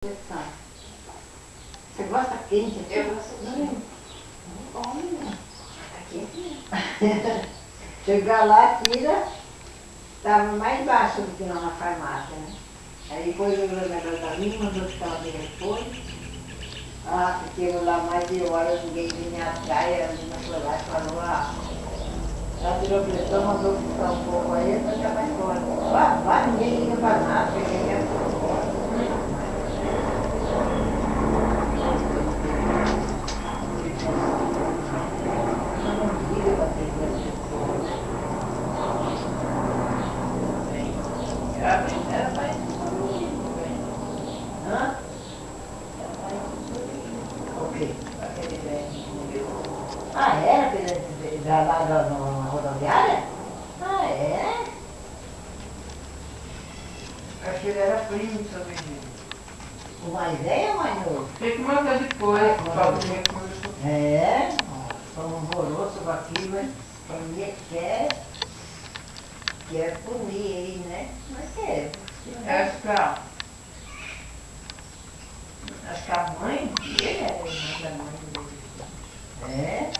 Você gosta quente? Eu gosto quente. Olha. Tá quente. Chegar lá, tira, estava mais baixo do que lá na farmácia, né? Aí depois o governador da minha mandou que estava de repouso. Ah, porque lá mais de hora ninguém vinha atrás, a menina foi lá e falou, ela tirou pressão, mandou ficar um pouco aí, então já vai embora. Vai, ninguém liga para nada, ninguém quer ficar embora. Ela faz tudo bem. Hã? Ela faz tudo O quê? aquele velho. Ah, era lá na rodoviária? Ah, é? Acho que ele era primo também dele. O mais velho ou o mais novo? Tem que mandar depois, Ah, o Paulo tinha que mandar. É, foi um alvoroço com aquilo, né? Família quer punir ele, né? Mas quer. Acho que a mãe dele era irmã da mãe dele. É?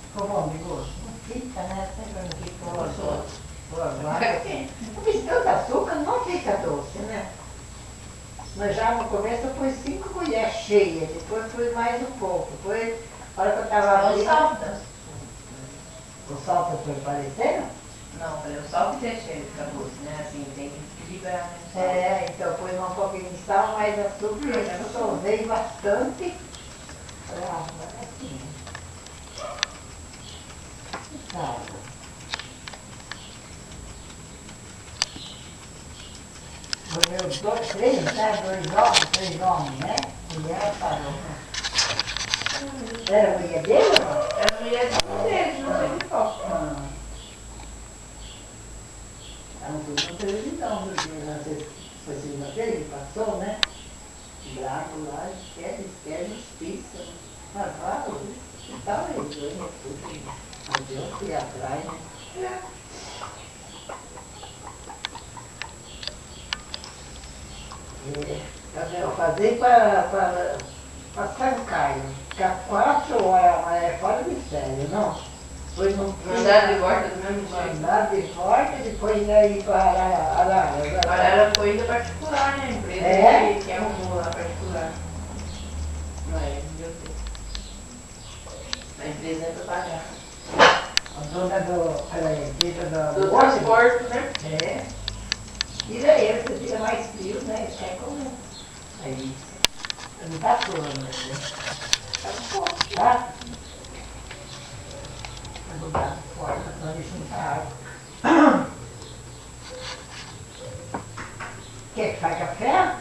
Ficou bom, amigo? Não fica, né? Sempre não fica boa. Não fiz tanto açúcar, não fica doce, né? Mas já no começo eu pus 5 colheres cheias, depois pus mais um pouco. Depois, a hora que eu estava O abrindo... sal das. O sal foi parecendo? Não, falei, o sal que deixa ele ficar doce, né? Assim, tem que equilibrar, né? É, então pus um pouquinho de sal, mais açúcar, eu solvei bastante. Falei, mas é assim. Sal. O meu 3, né? 3 homens, né? Mulher parou. Era a mulher dele ou não? Ela não ia dizer, não sei de qual. Ela não foi na televisão, porque não sei se foi segunda-feira que passou, né? Bravo lá, esquece, justiça. Mas claro, estava aí, tudo. Mas eu fui atrás, né? Eu fazia para São Caio, ficar 4 horas fora de sério, não? Foi no Mandaram de volta do mesmo jeito. Mandaram de volta, depois ia ir para Arara. Ela foi ainda particular, né? A empresa É? que arrumou lá particular. Não é, meu Deus. A empresa é para pagar. A dona Do transporte, né? É. Tira ele, você tira mais frio, né? Isso é como. Aí. Não tá suando, né? Tá bom. Tá? Vou botar fora, senão deixa muita água. Quer que faz café?